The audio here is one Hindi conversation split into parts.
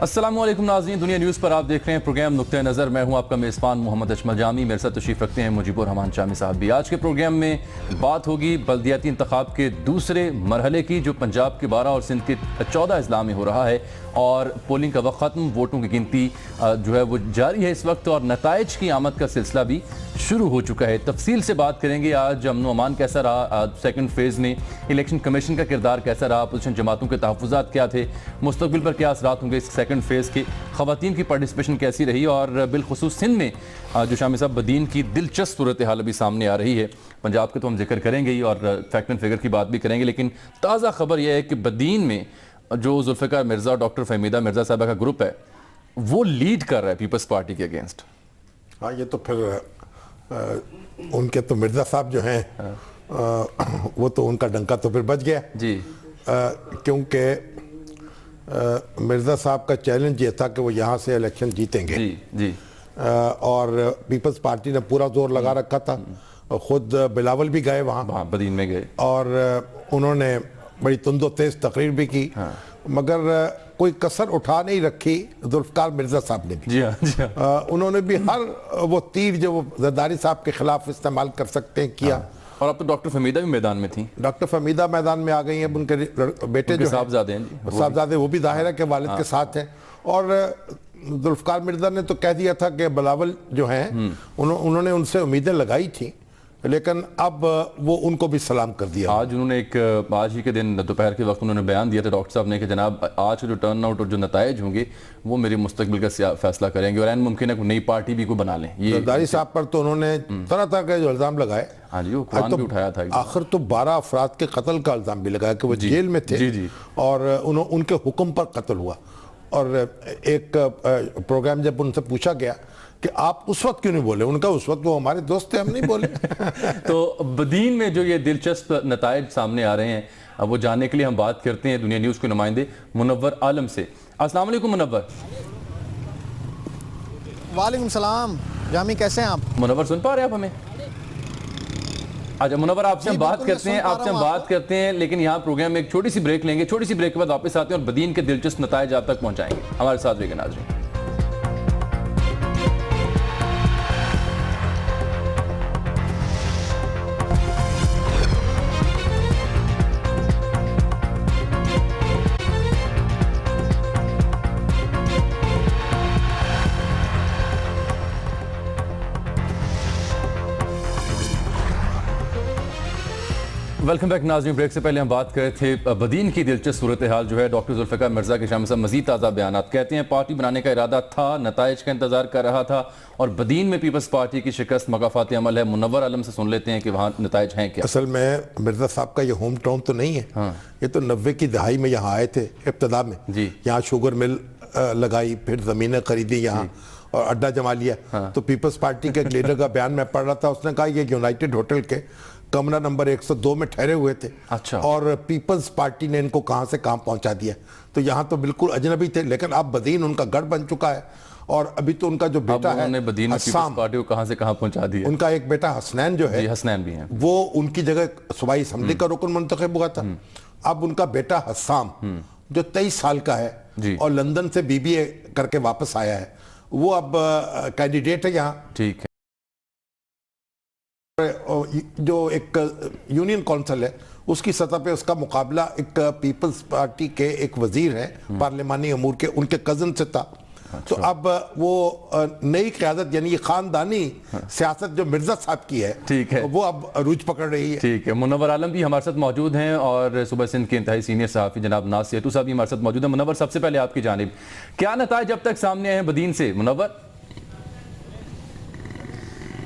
अस्सलामुअलैकुम नाज़रीन, दुनिया न्यूज़ पर आप देख रहे हैं प्रोग्राम नुक्ते नज़र। मैं हूं आपका मेज़बान मोहम्मद अजमल जामी। मेरे साथ तशरीफ़ रखते हैं मुजीबुर रहमान शामी साहब भी। आज के प्रोग्राम में बात होगी बल्दियाती इंतखाब के दूसरे मरहले की, जो पंजाब के 12 और सिंध के 14 अजला में हो रहा है, और पोलिंग का वक्त ख़त्म, वोटों की गिनती जो है वो जारी है इस वक्त, और नताइज की आमद का सिलसिला भी शुरू हो चुका है। तफसील से बात करेंगे आज अमन व अमान कैसा रहा सेकंड फेज़ में, इलेक्शन कमीशन का किरदार कैसा रहा, अपोजिशन जमातों के तहफ़्फ़ुज़ात क्या थे, मुस्तक़बिल पर क्या असरात होंगे इस सेकंड फेज़ के, ख़वातीन की पार्टिसिपेशन कैसी रही, और बिलखुसूस सिंध में जो शामी साहब बदीन की दिलचस्प सूरत हाल अभी सामने आ रही है। पंजाब के तो हम जिक्र करेंगे ही और फैक्ट एंड फिगर की बात भी करेंगे, लेकिन ताज़ा खबर यह है कि बदीन में जो जुल्फ़िकार मिर्ज़ा और डॉक्टर फहमीदा मिर्ज़ा साहबा का ग्रुप है वो लीड कर रहा है पीपल्स पार्टी के अगेंस्ट। हाँ, ये तो फिर उनके तो मिर्ज़ा साहब जो हैं वो तो उनका डंका तो फिर बच गया जी, क्योंकि मिर्ज़ा साहब का चैलेंज ये था कि वो यहाँ से इलेक्शन जीतेंगे जी जी। और पीपल्स पार्टी ने पूरा जोर लगा रखा था। खुद बिलावल भी गए वहाँ बदीन में गए और उन्होंने बड़ी तुंदो तेज तकरीर भी की, मगर कोई कसर उठा नहीं रखी जुल्फ़िकार मिर्ज़ा साहब ने भी। जी हाँ, जी हाँ। उन्होंने भी हर वो तीर जो वो जरदारी साहब के खिलाफ इस्तेमाल कर सकते हैं किया। और अब तो डॉक्टर फहमीदा भी मैदान में थी। डॉक्टर फहमीदा मैदान में आ गई हैं, उनके बेटे जो साहबजादे हैं जी, साहबजादे वो भी जाहिर है कि वालिद के साथ हैं। और जुल्फ़िकार मिर्ज़ा ने तो कह दिया था कि बिलावल जो हैं उन्होंने उनसे उम्मीदें लगाई थी, लेकिन अब वो उनको भी सलाम कर दिया। आज उन्होंने आज ही के दिन दोपहर के वक्त उन्होंने बयान दिया था डॉक्टर साहब ने कि जनाब आज जो टर्न आउट और जो नताइज होंगे वो मेरे मुस्तकबिल का फैसला करेंगे, और ऐन मुमकिन है कोई नई पार्टी भी को बना लें। ये जरदारी साहब पर तो उन्होंने तरह तरह के जो इल्ज़ाम लगाए। हाँ जी, वो कुरान भी उठाया था। आखिर तो 12 अफराद के कत्ल का इल्ज़ाम भी लगाया कि वो जेल में थे। जी जी। और उनके हुक्म पर कत्ल हुआ। और एक प्रोग्राम जब उनसे पूछा गया कि आप उस वक्त क्यों नहीं बोले, उनका उस वक्त वो हमारे दोस्त थे, हम नहीं बोले। तो बदीन में जो ये दिलचस्प नताइज सामने आ रहे हैं, अब वो जानने के लिए हम बात करते हैं दुनिया न्यूज़ के नुमाइंदे मुनव्वर आलम से। अस्सलाम वालेकुम मुनव्वर। वालेकुम सलाम जामी, कैसे हैं आप? मुनव्वर सुन पा रहे हैं आप हमें? अच्छा मुनव्वर, आपसे हम बात करते हैं लेकिन यहाँ प्रोग्राम में एक छोटी सी ब्रेक लेंगे। छोटी सी ब्रेक के बाद वापस आते हैं और बदीन के दिलचस्प नताइज आप तक पहुंचाएंगे। हमारे साथ रहिएगा नाज़रीन। वेलकम बैक नाज़रीन। ब्रेक से पहले हम बात कर रहे थे बदीन की दिलचस्प सूरत हाल जो है। डॉक्टर जुल्फ़िकार मिर्ज़ा के शाम से मज़ीद ताज़ा बयानात कहते हैं पार्टी बनाने का इरादा था, नताइज का इंतज़ार कर रहा था, और बदीन में पीपल्स पार्टी की शिकस्त मकाफ़ाती अमल है। मुनव्वर आलम से सुन लेते हैं कि वहाँ नताइज हैं क्या। असल में मिर्ज़ा साहब का ये होम टाउन तो नहीं है। हाँ। ये तो 90 की दहाई में यहाँ आए थे इब्तदा में जी। यहाँ शुगर मिल लगाई, फिर ज़मीनें खरीदी यहाँ और अड्डा जमा लिया। हाँ। तो पीपल्स पार्टी के लीडर का बयान मैं पढ़ रहा था, उसने कहा ये यूनाइटेड होटल के कमरा नंबर 102 में ठहरे हुए थे। अच्छा। और पीपल्स पार्टी ने इनको कहां से कहां पहुंचा दिया। तो यहाँ तो बिल्कुल अजनबी थे, लेकिन अब बदीन उनका गढ़ बन चुका है। और अभी तो उनका जो बेटा है बदीन में पीपल्स पार्टी को कहां से कहां पहुंचा दिया। उनका एक बेटा हसनैन जो है, हसनैन भी है, वो उनकी जगह सूबाई असम्बली का रुकन मुंतखब हुआ था। अब उनका बेटा हसाम जो 23 साल का है और लंदन से BBA करके वापस आया है, वो अब कैंडिडेट है यहाँ। ठीक है। जो एक यूनियन काउंसिल है उसकी सतह पे उसका मुकाबला एक पीपल्स पार्टी के एक वजीर है पार्लिमानी अमूर के, उनके कजन से था। अच्छा। तो अब वो नई क़यादत यानी ये खानदानी सियासत जो मिर्ज़ा साहब की है, ठीक है, वो अब अरूज पकड़ रही है। ठीक है। मुनव्वर आलम भी हमारे साथ मौजूद हैं और सूबा सिंध के इंतहाई सीनियर सहाफ़ी जनाब नाज़ सेतू साहब भी हमारे साथ मौजूद हैं। मुनव्वर, सबसे पहले आपकी जानिब क्या नताइज अब तक सामने आए हैं बदीन से? मुनव्वर,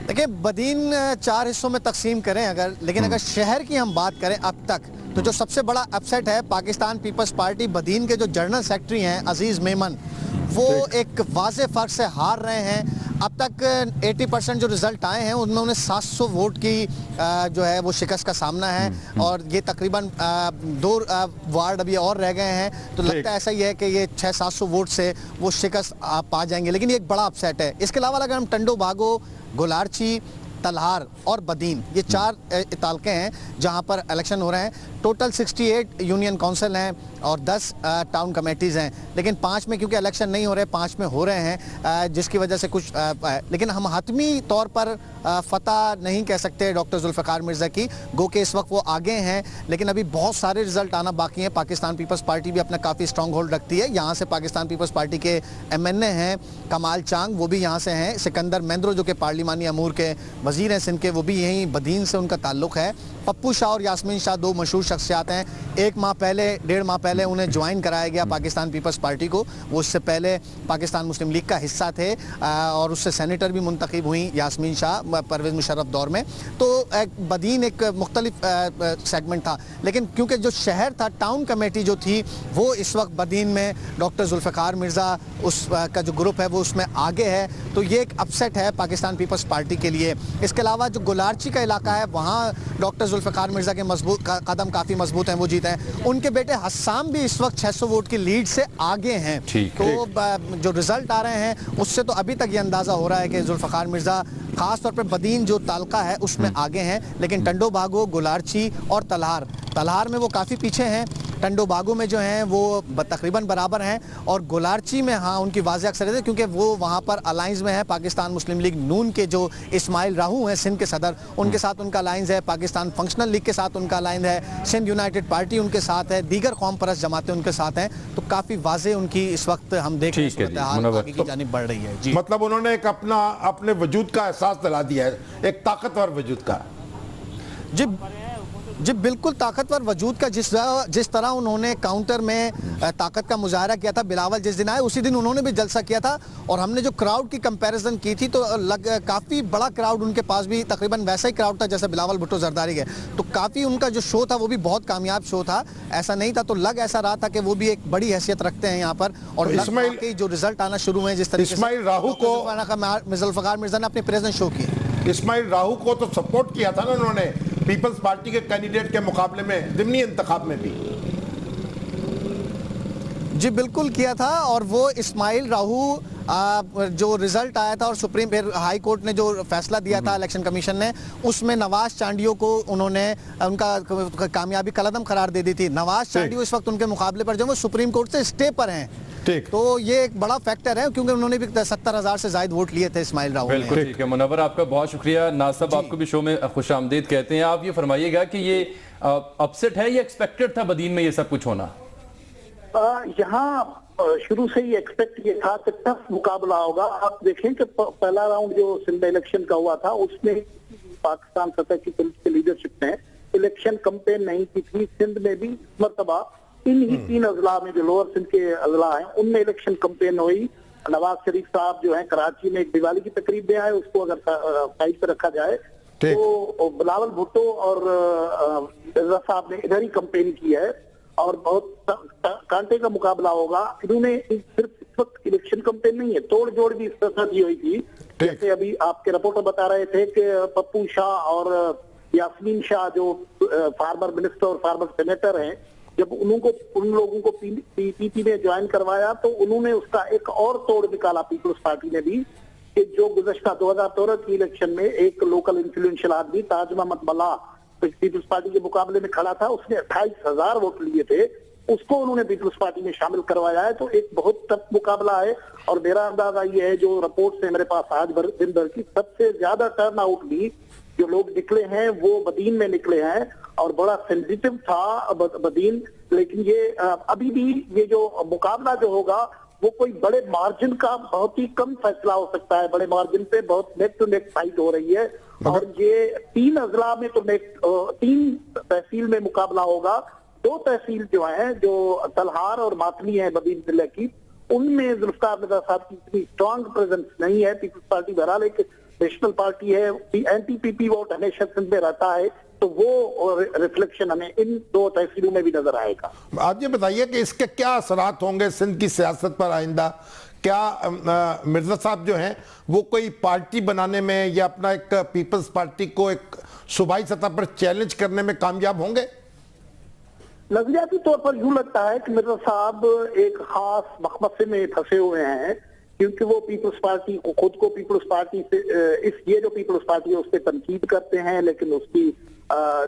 देखिए बदीन 4 हिस्सों में तकसीम करें अगर, लेकिन अगर शहर की हम बात करें अब तक, तो जो सबसे बड़ा अपसेट है पाकिस्तान पीपल्स पार्टी बदीन के जो जनरल सेक्रेटरी हैं अजीज़ मेमन, वो एक वाज़े फ़र्क से हार रहे हैं। अब तक 80% जो रिज़ल्ट आए हैं उनमें उन्हें 700 वोट की जो है वो शिकस्त का सामना है, और ये तकरीबन 2 वार्ड अभी और रह गए हैं। तो लगता है ऐसा ही है कि ये 600-700 वोट से वो शिकस्त पा जाएंगे, लेकिन ये एक बड़ा अपसेट है। इसके अलावा अगर हम टंडो बागो, गुलारची, तलहार और बदीन, ये 4 इतालके हैं जहां पर इलेक्शन हो रहे हैं। टोटल 68 यूनियन काउंसिल हैं और 10 टाउन कमेटीज़ हैं, लेकिन 5 में क्योंकि इलेक्शन नहीं हो रहे, 5 में हो रहे हैं, जिसकी वजह से कुछ लेकिन हम हतमी तौर पर फतह नहीं कह सकते डॉक्टर जुल्फ़िकार मिर्ज़ा की, गो के इस वक्त वो आगे हैं, लेकिन अभी बहुत सारे रिजल्ट आना बाकी हैं। पाकिस्तान पीपल्स पार्टी भी अपना काफ़ी स्ट्रॉन्ग होल्ड रखती है। यहाँ से पाकिस्तान पीपल्स पार्टी के MNA हैं कमाल चांग, वो भी यहाँ से हैं। सिकंदर मेंद्रो जो कि पार्लिमानी अमूर के वजीर हैं सिंध के, वो भी यहीं बदीन से उनका ताल्लुक़ है। पप्पू शाह और यास्मीन शाह दो मशहूर शख्सियात हैं। 1 माह पहले, 1.5 माह पहले उन्हें ज्वाइन कराया गया पाकिस्तान पीपल्स पार्टी को। वो उससे पहले पाकिस्तान मुस्लिम लीग का हिस्सा थे और उससे सेनेटर भी मुंतखब हुई यास्मीन शाह परवेज़ मुशर्रफ दौर में। तो बदीन एक मुख्तलिफ सेगमेंट था, लेकिन क्योंकि जो शहर था, टाउन कमेटी जो थी, वो इस वक्त बदीन में डॉक्टर जुल्फ़िकार मिर्ज़ा उसका जो ग्रुप है वो उसमें आगे है। तो ये एक अपसेट है पाकिस्तान पीपल्स पार्टी के लिए। इसके अलावा जो गुलारची का इलाका है, वहाँ डॉक्टर जुल्फ़िकार मिर्ज़ा के मजबूत कदम काफ़ी मजबूत हैं, वो जीते हैं। उनके बेटे हस्साम भी इस वक्त 600 वोट की लीड से आगे हैं। तो जो रिजल्ट आ रहे हैं उससे तो अभी तक ये अंदाज़ा हो रहा है कि जुल्फ़िकार मिर्ज़ा खास तौर पर बदीन जो तालका है उसमें आगे हैं, लेकिन टंडो बागो, गुलारची और तलहार में वो काफ़ी पीछे हैं। टंडो बागो में जो हैं वो तकरीबन बराबर हैं और गुलारची में हाँ उनकी वाज़ेह अक्सरियत है, क्योंकि वो वहाँ पर अलाइंस में है पाकिस्तान मुस्लिम लीग नून के जो इस्माइल राहू हैं सिंध के सदर, उनके साथ उनका अलाइंस है। पाकिस्तान फंक्शनल लीग के साथ उनका अलाइंस है। सिंध यूनाइटेड पार्टी उनके साथ है। दीगर कौम परस्त जमातें उनके साथ हैं। तो काफ़ी वाज़ेह उनकी इस वक्त हम देख रहे हैं आगे की जानिब बढ़ रही है। जी, मतलब उन्होंने एक अपने वजूद का एहसास दिला दिया है, एक ताकतवर वजूद का। जी बिल्कुल ताकतवर वजूद का। जिस तरह उन्होंने काउंटर में ताकत का मुजाहरा किया था, बिलावल जिस दिन आए उसी दिन उन्होंने भी जलसा किया था। और हमने जो क्राउड की कंपैरिजन की थी तो काफ़ी बड़ा क्राउड उनके पास भी तकरीबन वैसा ही क्राउड था जैसे बिलावल भुट्टो जरदारी के। तो काफ़ी उनका जो शो था वो भी बहुत कामयाब शो था, ऐसा नहीं था। तो लग ऐसा रहा था कि वो भी एक बड़ी हैसियत रखते हैं यहाँ पर। और इस्माइल जो रिजल्ट आना शुरू हुए जिस तरीके इस्माइल राहू को जुल्फ़िकार मिर्ज़ा ने अपनी प्रेजेंस शो की। इस्माइल राहू को तो सपोर्ट किया था ना उन्होंने पीपल्स पार्टी के कैंडिडेट के मुकाबले में ज़िमनी इंतखाब में भी। जी बिल्कुल किया था। और वो इस्माइल राहू जो रिजल्ट आया था और सुप्रीम फिर हाई कोर्ट ने जो फैसला दिया था इलेक्शन कमीशन ने, उसमें नवाज चांडियो को उन्होंने उनका कामयाबी कलदम करार दे दी थी। नवाज चांडियो इस वक्त उनके मुकाबले पर जो वो सुप्रीम कोर्ट से स्टे पर हैं। तो ये एक बड़ा फैक्टर है क्योंकि उन्होंने भी 70,000 से ज्यादा वोट लिए थे इस्माइल राहू ने। बिल्कुल ठीक है मुनव्वर, आपका बहुत शुक्रिया। नासिब आपको भी शो में खुश आमदीद कहते हैं। आप ये फरमाइएगा कि ये अपसेट है या एक्सपेक्टेड था बदीन में ये सब कुछ होना? यहाँ शुरू से ही एक्सपेक्ट ये था कि टफ मुकाबला होगा। आप देखें कि पहला राउंड जो सिंध इलेक्शन का हुआ था उसमें पाकिस्तान सतह की लीडरशिप ने इलेक्शन कैंपेन नहीं की थी। सिंध में भी मरतबा तीन अजला में जो लोअर सिंध के अजला हैं उनमें इलेक्शन कैंपेन हुई। नवाज शरीफ साहब जो है कराची में एक दिवाली की तकरीब में आए, उसको अगर साइड पर रखा जाए तो बिलावल भुट्टो और मिर्जा साहब ने इधर ही कैंपेन की है और बहुत कांटे का मुकाबला होगा। इन्होंने सिर्फ इस वक्त इलेक्शन कैंपेन नहीं है, तोड़ जोड़ भी इस तरह की हुई थी। जैसे अभी आपके रिपोर्टर बता रहे थे कि पप्पू शाह और यास्मीन शाह जो फार्मर मिनिस्टर और फार्मर सेनेटर हैं, जब उन लोगों को पीपीपी में ज्वाइन करवाया तो उन्होंने उसका एक और तोड़ निकाला पीपल्स पार्टी ने भी, कि जो गुज़श्ता 2013 की इलेक्शन में एक लोकल इन्फ्लुएंशियल आदमी ताज मोहम्मद मल्ला पीपल्स पार्टी के मुकाबले में खड़ा था, उसने 28,000 वोट लिए थे, उसको उन्होंने पीपल्स पार्टी में शामिल करवाया है। तो एक बहुत टफ मुकाबला है। और मेरा अंदाजा ये है, जो रिपोर्ट है मेरे पास आज दिन भर की, सबसे ज्यादा टर्न आउट भी जो लोग निकले हैं वो बदीन में निकले हैं और बड़ा सेंसिटिव था बदीन। लेकिन ये अभी भी ये जो मुकाबला जो होगा वो कोई बड़े मार्जिन का बहुत ही कम फैसला हो सकता है। बड़े मार्जिन पे बहुत नेक टू नेक फाइट हो रही है। और ये 3 अजला में तो 3 तहसील में मुकाबला होगा। 2 तहसील जो है, जो तलहार और मातमी है बदीन जिले की, उनमें जुल्फ़िकार मिर्ज़ा साहब की इतनी स्ट्रॉन्ग प्रेजेंस नहीं है। पीपल्स पार्टी बहरहाल एक नेशनल पार्टी है, एंटी-पीपी वोट हमेशा सिंध में रहता है, तो वो रिफ्लेक्शन हमें इन 2 तहसीलों में भी नजर आएगा। आप ये बताइए कि इसके क्या असरात होंगे सिंध की सियासत पर आइंदा? क्या मिर्जा साहब जो हैं वो कोई पार्टी बनाने में या अपना एक पीपल्स पार्टी को एक सूबाई सतह पर चैलेंज करने में कामयाब होंगे? नजरियाती तौर पर यूं लगता है कि मिर्जा साहब एक खास मकमसे में फंसे हुए हैं क्योंकि वो पीपल्स पार्टी को, खुद को पीपल्स पार्टी से ये जो पीपल्स पार्टी है उस पर तनकीद करते हैं, लेकिन उसकी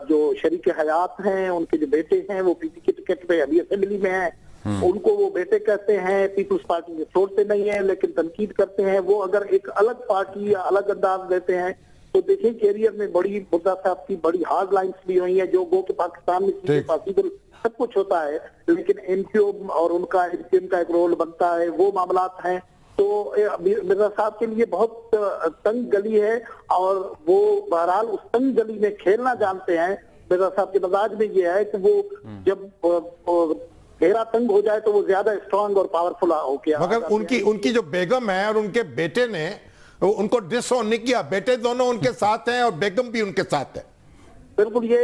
जो शरीक हयात हैं, उनके जो बेटे हैं वो पीपी के टिकट पे अभी असेंबली में हैं, उनको वो बेटे कहते हैं, पीपल्स पार्टी को छोड़ते नहीं है लेकिन तनकीद करते हैं। वो अगर एक अलग पार्टी या अलग अंदाज देते हैं तो देखिए कैरियर में बड़ी मुर्दा साहब की बड़ी हार्ड लाइंस भी हुई है, जो गो के पाकिस्तान में पॉसिबल सब कुछ होता है, लेकिन एमक्यू और उनका एमक्यूएम का एक रोल बनता है, वो मामलात हैं। तो मिर्जा साहब के लिए बहुत तंग गली है और वो बहरहाल उस तंग गली में खेलना जानते हैं। मिर्जा साहब के मजाज में ये है कि वो जब घेरा तंग हो जाए तो वो ज्यादा स्ट्रांग और पावरफुल हो गया। मगर उनकी जो बेगम है और उनके बेटे ने उनको डिसऑन नहीं किया, बेटे दोनों उनके साथ हैं और बेगम भी उनके साथ है। बिल्कुल ये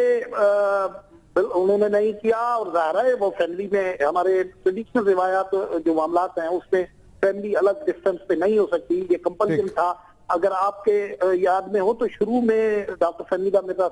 उन्होंने नहीं किया और जाहिर है वो फैमिली में हमारे ट्रेडिशनल रिवायात जो मामलात हैं उसमें फैमिली अलग डिस्टेंस पे नहीं हो सकती, ये कंपल्सन था। अगर आपके याद में हो तो शुरू में डॉक्टर फहमीदा मिर्जा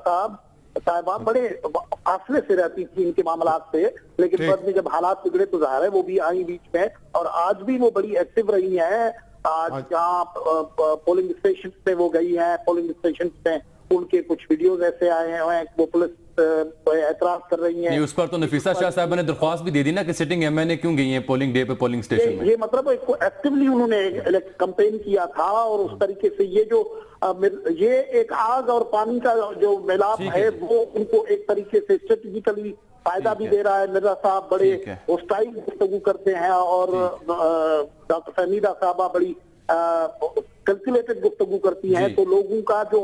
साहबा बड़े फासले से रहती थी इनके मामलात से, लेकिन बाद में जब हालात बिगड़े तो जाहिर है वो भी आई बीच में, और आज भी वो बड़ी एक्टिव रही है। आज जहाँ पोलिंग स्टेशन पे वो गई है, पोलिंग स्टेशन पे उनके कुछ वीडियोस ऐसे आए हैं वो पुलिस एतराज कर रही है। उस पर तो नफीसा शाह साहब ने दरख्वास्त भी दे दी ना कि सिटिंग एमएनए क्यों गई है पोलिंग डे पे पोलिंग स्टेशन में। ये मतलब एक्टिवली उन्होंने कैंपेन किया था और उस तरीके से ये एक आग और पानी का जो मिलाप है वो उनको एक तरीके से स्ट्रेटेजिकली फायदा भी दे रहा है। मिर्जा साहब बड़े होस्टाइल गुफ्तगू करते हैं और डॉक्टर फहमीदा साहबा बड़ी कैलकुलेटेड गुफ्तगू करती हैं, तो लोगों का जो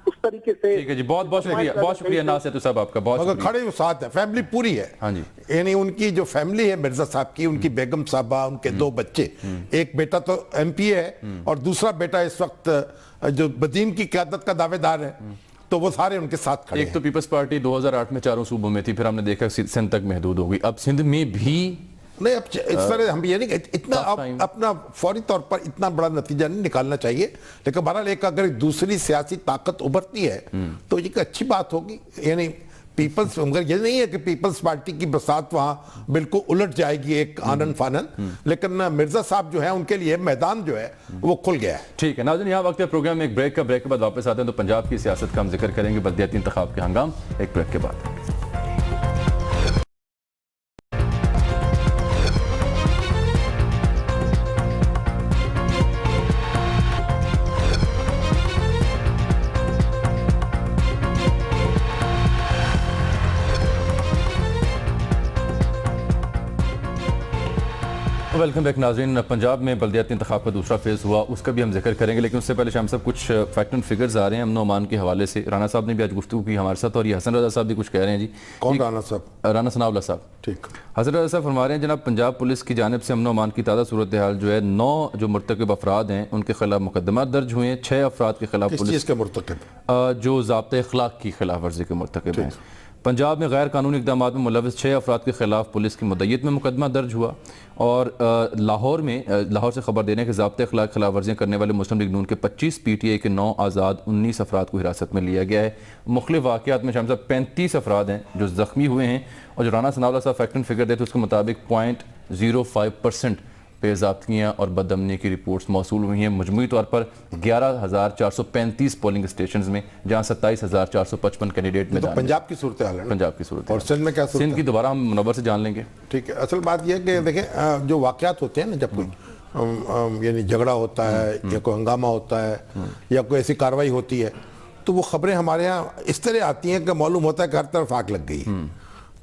उस तरीके से। ठीक है जी, बहुत शुक्रिया नासिर साहब आपका, बहुत खड़े साथ है, फैमिली पूरी है। हाँ जी, यानी उनकी जो फैमिली है मिर्जा साहब की, उनकी बेगम साहबा, उनके 2 बच्चे, एक बेटा तो एमपी है और दूसरा बेटा इस वक्त जो बदीन की क़यादत का दावेदार है, तो वो सारे उनके साथ खड़े। एक तो पीपल्स पार्टी 2008 में 4 सूबों में थी, फिर हमने देखा सिंध तक महदूद हो गई, अब सिंध में भी नहीं। अब इस तरह हम ये नहीं इतना अपना फौरी तौर पर इतना बड़ा नतीजा नहीं निकालना चाहिए, लेकिन बहरहाल एक अगर दूसरी सियासी ताकत उभरती है तो ये अच्छी बात होगी। यानी पीपल्स, मगर ये नहीं है कि पीपल्स पार्टी की बरसात वहां बिल्कुल उलट जाएगी एक आनन फानन, लेकिन मिर्जा साहब जो है उनके लिए मैदान जो है वो खुल गया है। ठीक है नाज़रीन, यहाँ वक्त है प्रोग्राम में एक ब्रेक के बाद वापस आते हैं तो पंजाब की सियासत का हम जिक्र करेंगे, बल्दियाती इंतखाब के हंगाम, एक ब्रेक के बाद। वेलकम बैक नाज़रीन। पंजाब में बल्दियाती इंतखाब का दूसरा फेज़ हुआ, उसका भी हम जिक्र करेंगे, लेकिन उससे पहले शाम साहब कुछ फैक्ट एंड फिगर्स आ रहे हैं अमन ओमान के हवाले से। राना साहब ने भी आज गुफ्तगू की हमारे साथ और ये हसन रजा साहब भी कुछ कह रहे हैं जी। कौन राना साहब? राना सनाउल्लाह साहब। ठीक। हसन रजा साहब फरमा रहे हैं जनाब पंजाब पुलिस की जानिब से अमन ओमान की ताज़ा सूरत हाल जो है 9 जो मुर्तकिब अफराद हैं उनके खिलाफ मुकदमा दर्ज हुए हैं। 6 अफराद के खिलाफ पुलिस के मुर्तकिब जो ज़ाब्ते अखलाक की खिलाफ वर्जी के मुर्तकिब हैं। पंजाब में गैर कानूनी इक़दाम में मुलव्वस 6 अफराद के खिलाफ पुलिस की मुद्दत में मुकदमा दर्ज हुआ। और लाहौर से खबर देने के ज़ाब्ते अखलाक खिलाफ वर्जियाँ करने वाले मुस्लिम लीग नून के 25 PTI के 9 आज़ाद 19 अफराद को हिरासत में लिया गया है। मुख्तलिफ वाक़यात में शाम साहब 35 अफराद हैं जो ज़ख्मी हुए हैं, और जो राना सनाउल्लाह साहब फैक्ट एंड फिगर देते उसके मुताबिक 0.05% बेज़ाब्तियाँ और बदअमनी की रिपोर्ट्स मौसूल हुई हैं। मजमूई तौर पर 11,435 पोलिंग स्टेशन में, जहाँ 27,455 कैंडिडेट में। तो पंजाब की सूरत हाल है, पंजाब की सूरत। और सिंध में क्या सूरत? सिंध की दोबारा हम मुनव्वर से जान लेंगे। ठीक है। असल बात यह है कि देखें जो वाक़यात होते हैं ना, जब कोई यानी झगड़ा होता है या कोई हंगामा होता है या कोई ऐसी कार्रवाई होती है, तो वो खबरें हमारे यहाँ इस तरह आती हैं कि मालूम होता है कि हर तरफ आग लग गई,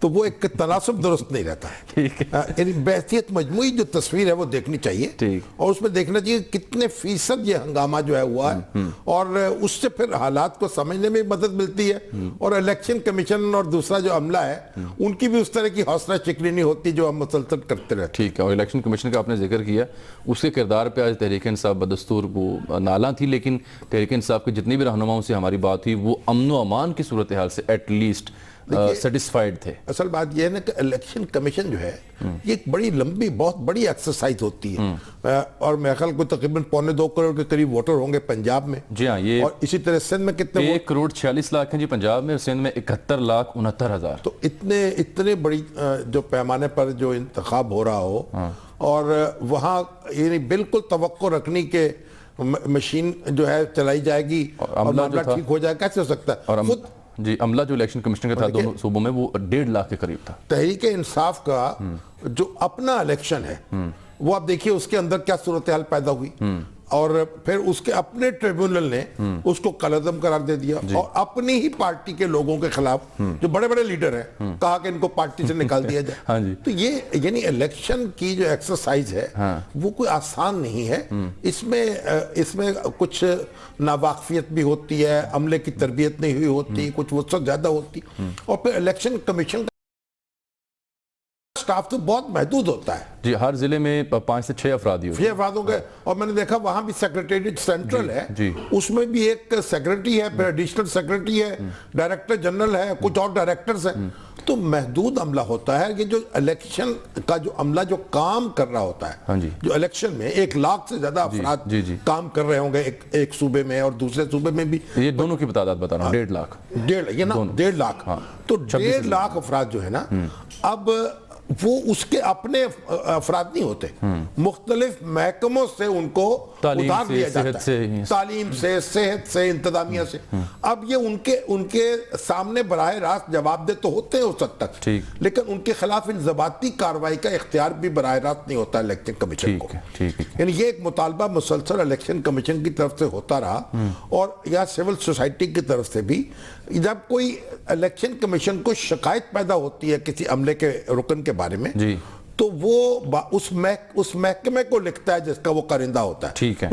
तो वो एक तनासब दुरुस्त नहीं रहता है। ठीक है। यानी बहसियत मजमूई जो तस्वीर है वो देखनी चाहिए, और उसमें देखना चाहिए कितने फीसद ये हंगामा जो है हुआ है, और उससे फिर हालात को समझने में मदद मिलती है। और इलेक्शन कमीशन और दूसरा जो अमला है उनकी भी उस तरह की हौसला शिकनी नहीं होती जो हम मुसलसल करते रहते। ठीक है। और इलेक्शन कमीशन का आपने जिक्र किया, उसके किरदार पर आज तहरीक इंसाफ बदस्तूर वो नाला थी, लेकिन तहरीक इंसाफ के जितनी भी रहनुमाओं से हमारी बात हुई वो अमन व अमान की सूरत हाल से एटलीस्ट सेटिस्फाइड थे। असल बात यह है ना कि इलेक्शन कमीशन जो है ये एक बड़ी लंबी बहुत बड़ी एक्सरसाइज होती है और मेरे ख्याल को तकरीबन 1.25 करोड़ के करीब वोटर होंगे पंजाब में। जी हाँ, ये और इसी तरह सिंध में कितने 1,46,00,000 हैं जी पंजाब में, और सिंध में 71,69,000। तो इतने बड़ी जो पैमाने पर जो इंतखाब हो रहा हो और वहाँ यानी बिल्कुल तवक्को रखनी के मशीन जो है चलाई जाएगी और मामला ठीक हो जाएगा, कैसे हो सकता है? और जी अमला जो इलेक्शन कमीशन का था दोनों सूबों में वो 1.5 लाख के करीब था। तहरीक इंसाफ का जो अपना इलेक्शन है वो आप देखिए उसके अंदर क्या सूरत हाल पैदा हुई और फिर उसके अपने ट्रिब्यूनल ने उसको कलअदम करार दे दिया और अपनी ही पार्टी के लोगों के खिलाफ जो बड़े बड़े लीडर हैं कहा कि इनको पार्टी से निकाल दिया जाए। हाँ जी। तो ये यानी इलेक्शन की जो एक्सरसाइज है वो कोई आसान नहीं है। इसमें कुछ नावाकफियत भी होती है, अमले की तरबियत नहीं हुई होती, कुछ वसअत ज्यादा होती और फिर इलेक्शन कमीशन स्टाफ तो बहुत महदूद होता है जी। हर जिले में 5 से 6 अफराद ही होते हैं। 6 अफराद होंगे और मैंने देखा वहां भी सेक्रेटेरिएट सेंट्रल है जी। उसमें भी एक सेक्रेटरी है, फिर एडिशनल सेक्रेटरी है, डायरेक्टर जनरल है, कुछ और डायरेक्टर्स हैं। तो महदूद अमला होता है कि जो इलेक्शन का जो अमला जो काम कर रहा होता है। हाँ जी। जो इलेक्शन में 1 लाख से ज्यादा अफराद काम कर रहे होंगे एक सूबे में और दूसरे सूबे में भी। ये दोनों की तादाद बता रहा हूँ, 1.5 लाख। 1.5 लाख। तो 1.5 लाख अफराद जो है ना, अब वो उसके अपने अफराद नहीं होते, मुख्तलिफ महकमों से उनको उधार दिया जाता है, तालीम से, सेहत से, इंतजामिया से। अब ये उनके सामने बराह रास्त जवाबदेह तो होते हैं उस हद तक, लेकिन उनके खिलाफ इंजबाती कार्रवाई का इख्तियार भी बराह रास्त नहीं होता इलेक्शन कमीशन को। यानी ये एक मुतालबा मुसलसल इलेक्शन कमीशन की तरफ से होता रहा और या सिविल सोसाइटी की तरफ से भी। जब कोई इलेक्शन कमीशन को शिकायत पैदा होती है किसी अमले के रुकन के बारे में जी, तो वो उस महकमे को लिखता है जिसका वो कारिंदा होता है, ठीक है,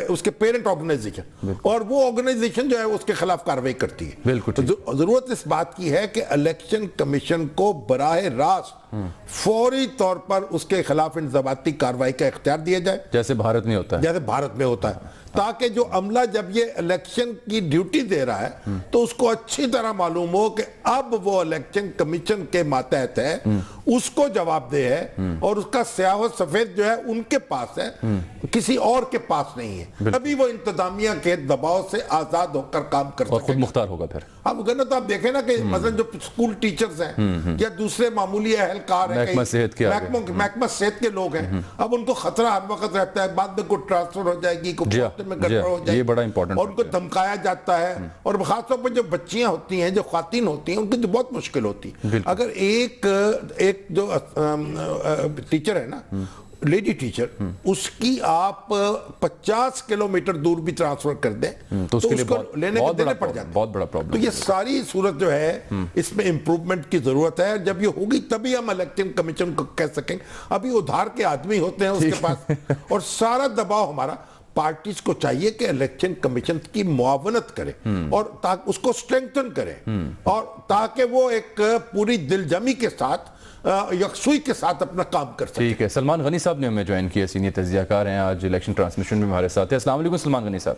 उसके पेरेंट ऑर्गेनाइजेशन, और वो ऑर्गेनाइजेशन जो है उसके खिलाफ कार्रवाई करती है। बिल्कुल। तो जरूरत इस बात की है कि इलेक्शन कमीशन को बराह रास्त फौरी तौर पर उसके खिलाफ इंजबाती कार्रवाई का इख्तियार दिया जाए, जैसे भारत में होता है, जैसे भारत में होता है, ताकि जो अमला जब ये इलेक्शन की ड्यूटी दे रहा है तो उसको अच्छी तरह मालूम हो कि अब वो इलेक्शन कमीशन के मातहत है, उसको जवाबदेह है और उसका स्याह सफेद जो है उनके पास है, किसी और के पास नहीं है। तभी वो इंतजामिया के दबाव से आजाद होकर काम कर सकते, खुद मुख्तार होगा। फिर अब तो आप देखें ना कि मतलब जो स्कूल टीचर्स हैं या दूसरे मामूली अहलकार हैं, महकमा सेहत के लोग हैं, अब उनको खतरा हर वक्त रहता है, बाद में कोई ट्रांसफर हो जाएगी, कोई में गड़बड़ हो जाएगी, ये बड़ा इंपॉर्टेंट, और उनको धमकाया जाता है। और खासतौर पर जो बच्चियां होती हैं, जो ख्वातीन होती हैं, उनकी तो बहुत मुश्किल होती है। अगर एक जो टीचर है ना, लेडी टीचर, उसकी आप 50 किलोमीटर दूर भी ट्रांसफर कर दें तो उसके लिए लेने के देने पड़ जाते हैं, बहुत बड़ा प्रॉब्लम। तो ये सारी सूरत जो है इसमें इंप्रूवमेंट की जरूरत है। जब ये होगी तभी हम इलेक्शन कमीशन को कह सकेंगे। अभी उधार के आदमी होते हैं उसके पास और सारा दबाव हमारा पार्टीज को चाहिए कि इलेक्शन कमीशन की मुआवनत करे और ताकि उसको स्ट्रेंथन करे और ताकि वो एक पूरी दिलजमी के साथ यकसुई के साथ अपना काम कर सके। ठीक है, सलमान गनी साहब ने हमें ज्वाइन किया, सीनियर तज्जियाकार हैं, आज इलेक्शन ट्रांसमिशन में हमारे साथ हैं। अस्सलाम वालेकुम सलमान गनी साहब।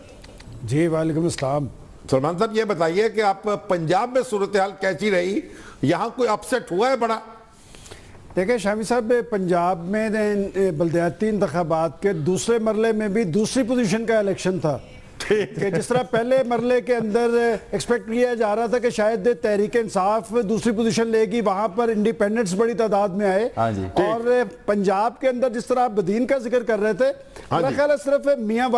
जी वालेकुम अस्सलाम। सलमान साहब ये बताइए कि आप पंजाब में सूरत हाल कैसी रही, यहाँ कोई अपसेट हुआ है बड़ा? देखिए शामी साहब, पंजाब में बल्दियाती इंतखाबात के दूसरे मरले में भी दूसरी पोजीशन का इलेक्शन था कि जिस तरह पहले मरले के अंदर एक्सपेक्ट किया जा रहा था कि शायद तहरीक इंसाफ दूसरी पोजीशन लेगी, वहां पर इंडिपेंडेंट्स बड़ी तादाद में आए। और पंजाब के अंदर जिस तरह आप बदीन का जिक्र कर रहे थे, मेरा ख्याल है सिर्फ मियां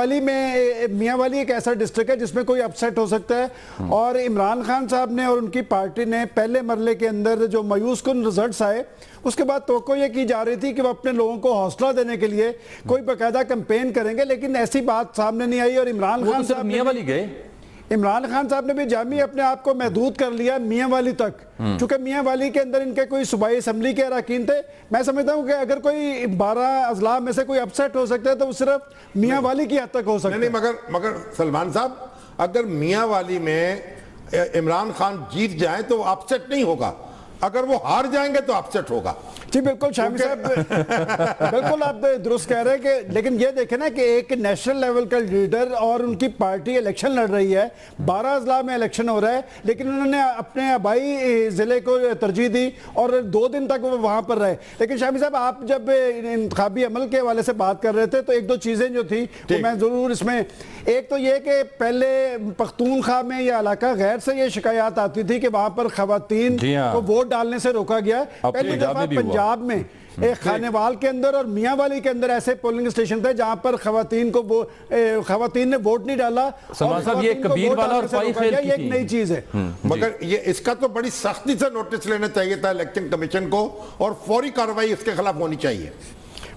वाली एक ऐसा डिस्ट्रिक्ट है जिसमें कोई अपसेट हो सकता है। और इमरान खान साहब ने और उनकी पार्टी ने पहले मरले के अंदर जो मायूस कुन रिजल्ट्स आए, उसके बाद तो ये की जा रही थी कि वो अपने लोगों को हौसला देने के लिए कोई बाकायदा कैंपेन करेंगे, लेकिन ऐसी बात सामने नहीं आई। और इमरान खान साहब ने भी जामी अपने आप को महदूद कर लिया मियां वाली तक, क्योंकि मियां वाली के अंदर इनके कोई सूबाई असम्बली के अरकान थे। मैं समझता हूं कि अगर कोई 12 अजला में से कोई अपसेट हो सकता है तो वो सिर्फ मियां वाली की हद तक हो सकता है। मगर सलमान साहब, अगर मियां वाली में इमरान खान जीत जाए तो अपसेट नहीं होगा, अगर वो हार जाएंगे तो अपसेट होगा। जी बिल्कुल शामी साहब, बिल्कुल आप दुरुस्त कह रहे हैं कि, लेकिन ये देखें ना कि एक नेशनल लेवल का लीडर और उनकी पार्टी इलेक्शन लड़ रही है, 12 अजला में इलेक्शन हो रहा है, लेकिन उन्होंने अपने आबाई जिले को तरजीह दी और 2 दिन तक वो वहां पर रहे। लेकिन शामी साहब, आप जब इंतखाबी अमल के हवाले से बात कर रहे थे तो 1-2 चीजें जो थी वो मैं जरूर इसमें, एक तो ये कि पहले पख्तूनख्वा में या इलाका गैर से ये शिकायत आती थी कि वहां पर खवातीन को वोट डालने से रोका गया। पहली दफा पंजाब में एक खानेवाल के अंदर और मियांवाली के अंदर ऐसे पोलिंग स्टेशन थे जहां पर खवातीन ने वोट नहीं डाला। सलमान साहब, ये कबीर वाला और पाई खेल की एक नई चीज है, मगर ये इसका तो बड़ी सख्ती से नोटिस लेना चाहिए था इलेक्शन कमीशन को और फौरी कार्रवाई इसके खिलाफ होनी चाहिए।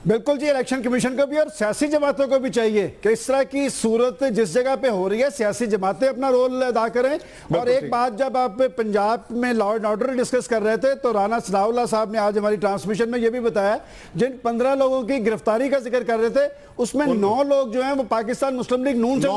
बिल्कुल जी, इलेक्शन कमीशन को भी और सियासी जमातों को भी चाहिए कि इस तरह की सूरत जिस जगह पे हो रही है सियासी जमातें अपना रोल अदा करें। और एक बात, जब आप पंजाब में लॉ एंड ऑर्डर डिस्कस कर रहे थे तो राना सनाउल्लाह साहब ने आज हमारी ट्रांसमिशन में ये भी बताया, जिन 15 लोगों की गिरफ्तारी का जिक्र कर रहे थे उसमें 9 लोग जो हैं वो पाकिस्तान मुस्लिम लीग नून से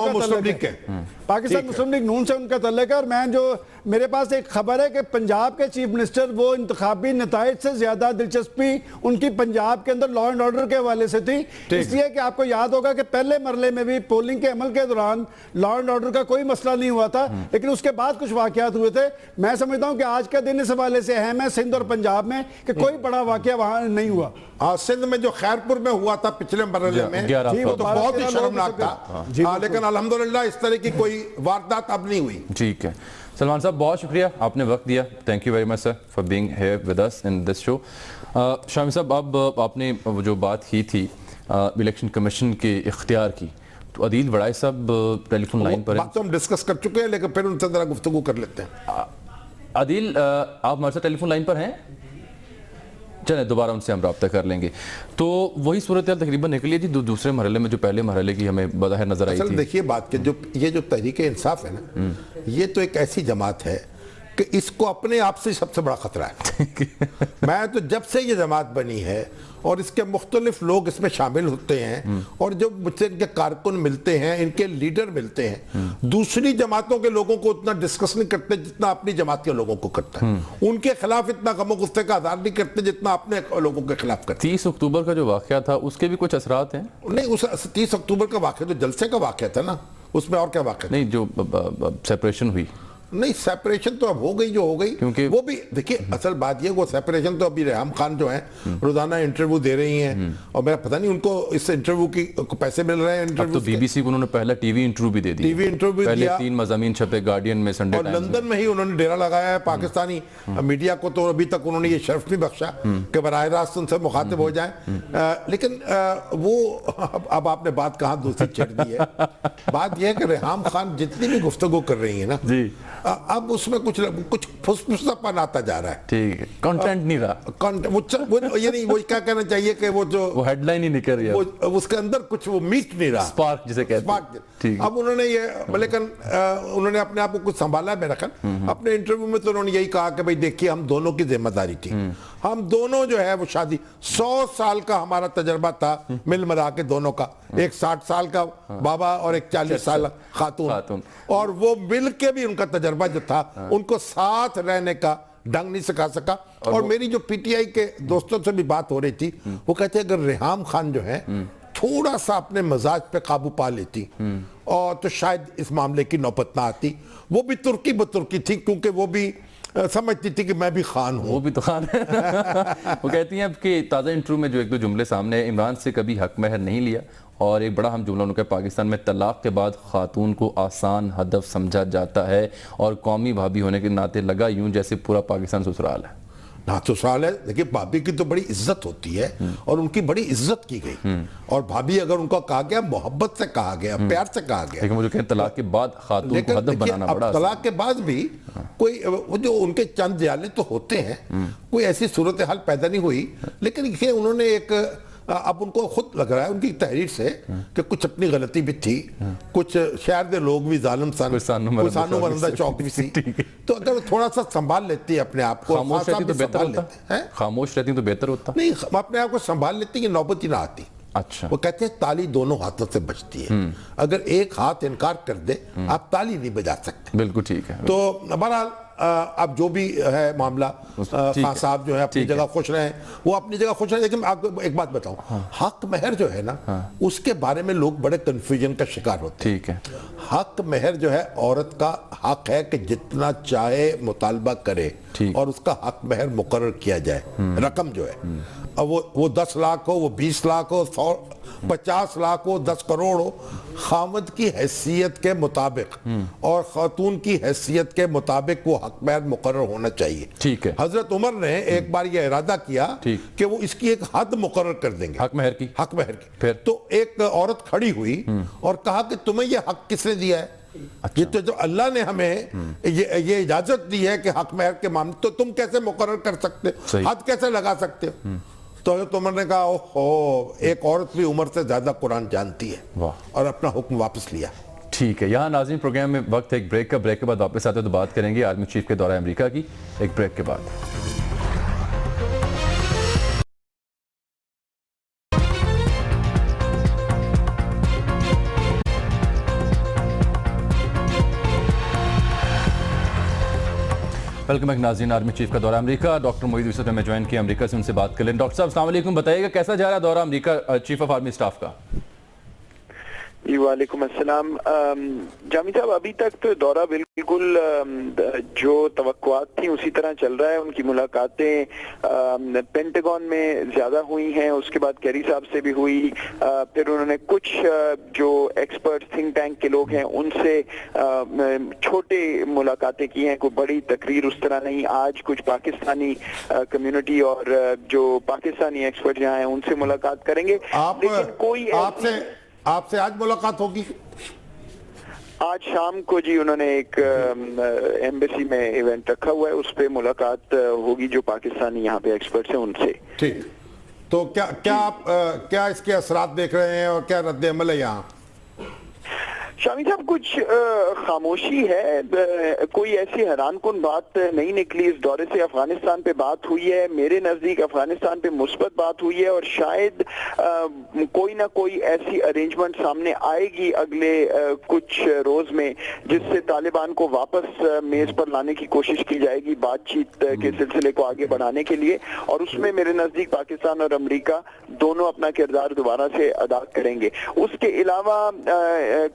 पाकिस्तान मुस्लिम लीग नून से उनका तल्लुक है। और मैं जो मेरे पास एक खबर है कि पंजाब के चीफ मिनिस्टर वो इंतखाबी नताइज से ज्यादा दिलचस्पी उनकी पंजाब के अंदर लॉ एंड ऑर्डर के हवाले से थी, इसलिए कि आपको याद होगा कि पहले मरले में भी पोलिंग के अमल के दौरान लॉ एंड ऑर्डर का कोई मसला नहीं हुआ था, लेकिन उसके बाद कुछ वाकयात हुए थे। मैं समझता हूं कि आज का दिन इस हवाले से अहम है सिंध और पंजाब में कि कोई बड़ा वाकया वहां नहीं हुआ। सिंध में जो खैरपुर में हुआ था पिछले मरहले में, वो तो बहुत ही शर्मनाक था, लेकिन अल्हम्दुलिल्लाह इस तरह की कोई वारदात अब नहीं हुई। ठीक है सलमान साहब, बहुत शुक्रिया, आपने वक्त दिया। Thank you very much sir for being here with us in this show. Shami साहब, अब आपने जो बात की थी इलेक्शन कमीशन के इख्तियार की, तो अदील वड़ाई साहब टेलीफोन लाइन पर हैं। तो हम डिस्कस कर चुके हैं, लेकिन फिर उनसे जरा गुफ्तगू कर लेते हैं। अदील, आप हमारे साथ टेलीफोन लाइन पर हैं? चले दोबारा उनसे हम रब्ता कर लेंगे। तो वही सूरत हाल तकरीबन निकली है जी दूसरे मरहले में जो पहले मरहले की हमें बज़ाहिर नजर आई थी। देखिए बात के जो ये जो तहरीक इंसाफ है ना, ये तो एक ऐसी जमात है कि इसको अपने आप से सबसे बड़ा खतरा है। मैं तो जब से ये जमात बनी है और इसके मुख्तलिफ लोग इसमें शामिल होते हैं और जब मुझसे इनके कारकुन मिलते हैं, इनके लीडर मिलते हैं, दूसरी जमातों के लोगों को उतना डिस्कस नहीं करते जितना अपनी जमात के लोगों को करता है। उनके खिलाफ इतना गमो गुस्से का आधार नहीं करते जितना अपने लोगों के खिलाफ करते। 30 अक्टूबर का जो वाकया था उसके भी कुछ असरात हैं? नहीं, उस 30 अक्टूबर का वाकया तो जलसे का वाकया था ना, उसमें और क्या वाकया? नहीं, जो सेपरेशन हुई। नहीं, सेपरेशन तो अब हो गई जो हो गई, क्योंकि वो भी देखिए असल बात ये, वो सेपरेशन तो अभी रेहम खान जो है रोजाना इंटरव्यू दे रही हैं और मेरा पता नहीं उनको इस इंटरव्यू की पैसे मिल रहे हैं। अब तो बीबीसी को उन्होंने पहला टीवी इंटरव्यू भी दे दिया। टीवी इंटरव्यू पहले 3 मज़ामीन छपे गार्डियन में, संडे और लंदन में ही उन्होंने डेरा लगाया है। पाकिस्तानी मीडिया को तो अभी तक उन्होंने ये शर्फ नहीं बख्शा कि बराह रास्त उनसे मुखातिब हो जाए। लेकिन वो अब आपने बात कहाँ दूसरी छेड़ दी है। बात यह है कि रेहम खान जितनी भी गुफ्तगू कर रही है ना जी, अब उसमें कुछ फुसफुसापन आता जा रहा है। ठीक है, कंटेंट नहीं रहा। वो ये नहीं, वो क्या कहना चाहिए कि वो हेडलाइन ही निकल रही है, वो उसके अंदर कुछ वो मीट नहीं रहा, स्पार्क जिसे कहते हैं। अब उन्होंने ये, लेकिन उन्होंने अपने आप को कुछ संभाला है मेरा ख्याल। अपने इंटरव्यू में तो उन्होंने यही कहा कि भाई देखिए हम दोनों की जिम्मेदारी थी, हम दोनों जो है वो शादी 100 साल का हमारा तजुर्बा था मिल मिला के दोनों का, एक 60 साल का बाबा और एक 40 साल खातून, और वो मिल के भी उनका तजुर्बा जो था उनको साथ रहने का ढंग नहीं सिखा सका। और मेरी जो पीटीआई के दोस्तों से भी बात हो रही थी, वो कहते हैं अगर रेहम खान जो है थोड़ा सा अपने मजाज पे काबू पा लेती और तो शायद इस मामले की नौबत ना आती। वो भी तुर्की बतुर्की थी, क्योंकि वो भी समझती थी कि मैं भी खान हूँ। वो भी तो खान है। वो कहती हैं अब कि ताज़ा इंटरव्यू में जो 1-2 जुमले सामने, इमरान से कभी हक महर नहीं लिया, और एक बड़ा हम जुमला उनका, पाकिस्तान में तलाक के बाद खातून को आसान हदफ समझा जाता है और कौमी भाभी होने के नाते लगा यूं जैसे पूरा पाकिस्तान ससुराल है। ना ससुराल है। देखिए भाभी की तो बड़ी इज्जत होती है और उनकी बड़ी इज्जत की गई, और भाभी अगर उनका कहा गया, मोहब्बत से कहा गया, प्यार से कहा गया। लेकिन मुझे कहते तलाक के बाद खातून को हदफ बनाना बड़ा, तलाक के बाद भी कोई वो जो उनके चंद जाले तो होते हैं, कोई ऐसी सूरत हाल पैदा नहीं हुई। लेकिन ये उन्होंने एक, अब उनको खुद लग रहा है उनकी तहरीर से कि कुछ अपनी गलती भी थी, कुछ शहर के लोग भी जालिम सन, सानू मरंदा चौक भी थी, तो अगर थोड़ा सा संभाल लेती है अपने आप को, खामोश रहती तो बेहतर होता। खामोश रहती तो बेहतर होता। नहीं, अपने आप को संभाल लेती कि नौबत ही ना आती। अच्छा, वो कहते हैं ताली दोनों हाथों से बजती है, अगर एक हाथ इनकार कर दे आप ताली नहीं बजा सकते। बिल्कुल ठीक है। तो बहरहाल अब जो भी है मामला, खान साहब जो है अपनी ठीक है। जगह खुश रहे, वो अपनी जगह खुश रहे। लेकिन आपको एक बात बताऊं, हक महर जो है ना, उसके बारे में लोग बड़े कंफ्यूजन का शिकार होते हैं। ठीक है। हक महर जो है औरत का हक है कि जितना चाहे मुतालबा करे ठीक। और उसका हक महर मुकर्रर किया जाए। रकम जो है, अब वो 10 लाख हो, वो 20 लाख हो, 50 लाख हो, 10 करोड़ हो, खामद की हैसियत के मुताबिक और खातून की हैसियत के मुताबिक वो हक महर मुकर्रर होना चाहिए। ठीक है। हजरत उमर ने एक बार ये इरादा किया ठीक। कि वो इसकी एक हद मुकर्रर कर देंगे, हक महर की। हक महर की। फिर? तो एक औरत खड़ी हुई और कहा कि तुम्हें ये हक किसने दिया है? ये तो जो अल्लाह ने हमें ये इजाजत दी है कि हक महर के मामले, तो तुम कैसे मुकर्रर कर सकते सही। हो, हद कैसे लगा सकते हो? तो हज़रत उमर ने कहा, ओहो, एक औरत भी उमर से ज्यादा कुरान जानती है, वाह। और अपना हुक्म वापस लिया। ठीक है, यहाँ नाज़रीन प्रोग्राम में वक्त है एक ब्रेक का। ब्रेक के बाद वापस आते हैं तो बात करेंगे आर्मी चीफ के दौरे अमेरिका की। एक ब्रेक के बाद वेलकम बैक नाज़रीन। आर्मी चीफ का दौरा अमेरिका, डॉक्टर मोईद यूसुफ ने हमें ज्वाइन किया अमेरिका से, उनसे बात कर लें। डॉक्टर साहब अस्सलाम वालेकुम, बताइएगा कैसा जा रहा है दौरा America chief of army staff का? जी वालेकुम अस्सलाम। जामी साहब, अभी तक तो दौरा बिल्कुल जो तवक्कुआत थी उसी तरह चल रहा है। उनकी मुलाकातें पेंटागन में ज्यादा हुई हैं, उसके बाद कैरी साहब से भी हुई, फिर उन्होंने कुछ जो एक्सपर्ट थिंक टैंक के लोग हैं उनसे छोटे मुलाकातें की हैं, कोई बड़ी तकरीर उस तरह नहीं। आज कुछ पाकिस्तानी कम्युनिटी और जो पाकिस्तानी एक्सपर्ट यहाँ हैं उनसे मुलाकात करेंगे। लेकिन कोई आपसे आज मुलाकात होगी? आज शाम को जी उन्होंने एक एम्बेसी में इवेंट रखा हुआ है, उस पे मुलाकात होगी जो पाकिस्तानी यहाँ पे एक्सपर्ट्स हैं उनसे। ठीक। तो क्या इसके असरात देख रहे हैं और क्या रद्द अमल है यहाँ? शामी साहब, कुछ खामोशी है, कोई ऐसी हैरानकुन बात नहीं निकली इस दौरे से। अफगानिस्तान पे बात हुई है, मेरे नजदीक अफगानिस्तान पे मुस्बत बात हुई है, और शायद कोई ना कोई ऐसी अरेंजमेंट सामने आएगी अगले कुछ रोज में जिससे तालिबान को वापस मेज पर लाने की कोशिश की जाएगी बातचीत के सिलसिले को आगे बढ़ाने के लिए। और उसमें मेरे नजदीक पाकिस्तान और अमेरिका दोनों अपना किरदार दोबारा से अदा करेंगे। उसके अलावा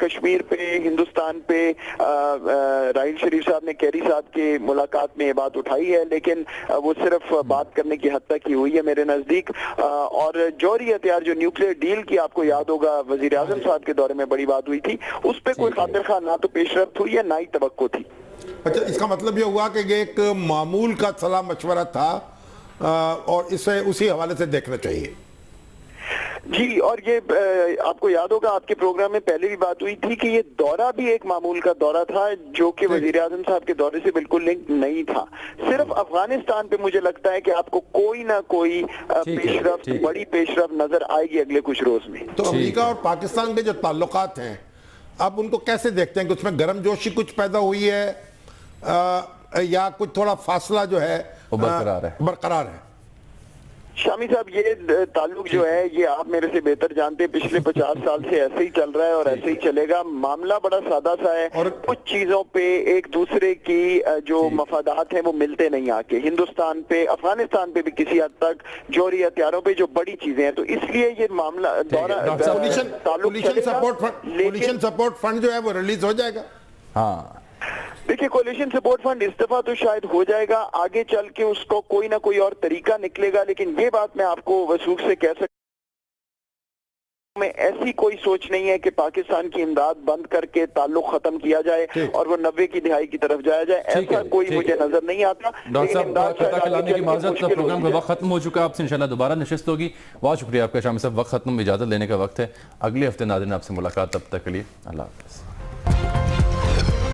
कश्मीर पे, हिंदुस्तान पे राहिल शरीफ साहब ने कैरी साहब की मुलाकात में ये बात उठाई है, लेकिन वो सिर्फ बात करने की हद तक ही हुई है मेरे नजदीक। और जौहरी हथियार जो न्यूक्लियर डील की, आपको याद होगा वजीर आजम साहब के दौरे में बड़ी बात हुई थी, उस पर कोई खातिर खा ना तो पेशरफ्त हुई है ना ही तवक्को थी। अच्छा, इसका मतलब ये हुआ कि ये एक मामूल का सलाह मशवरा था और इसे उसी हवाले से देखना चाहिए। जी, और ये आपको याद होगा आपके प्रोग्राम में पहले भी बात हुई थी कि ये दौरा भी एक मामूल का दौरा था जो कि वजीर आजम साहब के दौरे से बिल्कुल लिंक नहीं था। सिर्फ अफगानिस्तान पे मुझे लगता है कि आपको कोई ना कोई पेशरफ्त, बड़ी पेशरफ्त नजर आएगी अगले कुछ रोज में। तो अमेरिका और पाकिस्तान के जो ताल्लुकात हैं, आप उनको कैसे देखते हैं कि उसमें गर्मजोशी कुछ पैदा हुई है या कुछ थोड़ा फासला जो है बरकरार है? शामी साहब, ये ताल्लुक जो है ये आप मेरे से बेहतर जानते हैं, पिछले 50 साल से ऐसे ही चल रहा है और ऐसे ही चलेगा। मामला बड़ा सादा सा है, और कुछ चीजों पे एक दूसरे की जो मफादात हैं वो मिलते नहीं आके। हिंदुस्तान पे, अफगानिस्तान पे भी किसी हद तक, जौहरी हथियारों पे जो बड़ी चीजें हैं, तो इसलिए ये मामला दौरा कोलिशन सपोर्ट फंड जो है वो रिलीज हो जाएगा। हाँ, देखिए, कोलिशन सपोर्ट फंड इस दफा तो शायद हो जाएगा, आगे चल के उसको कोई ना कोई और तरीका निकलेगा। लेकिन ये बात मैं आपको वसूख से कह सकता हूं, में ऐसी कोई सोच नहीं है कि पाकिस्तान की इमदाद बंद करके ताल्लुक खत्म किया जाए और वो 90 की दिहाई की तरफ जाया जाए, ऐसा कोई मुझे नजर नहीं आता। डॉक्टर साहब, खिलाने की माजरत, प्रोग्राम का वक्त खत्म हो चुका है, आपसे इंशाल्लाह दोबारा नशिस्त होगी। बहुत शुक्रिया आपका शामिल साहब, वक्त खत्म, इजाजत लेने का वक्त है। अगले हफ्ते नाज़रीन आपसे मुलाकात, तब तक के लिए अल्लाह हाफ़िज़।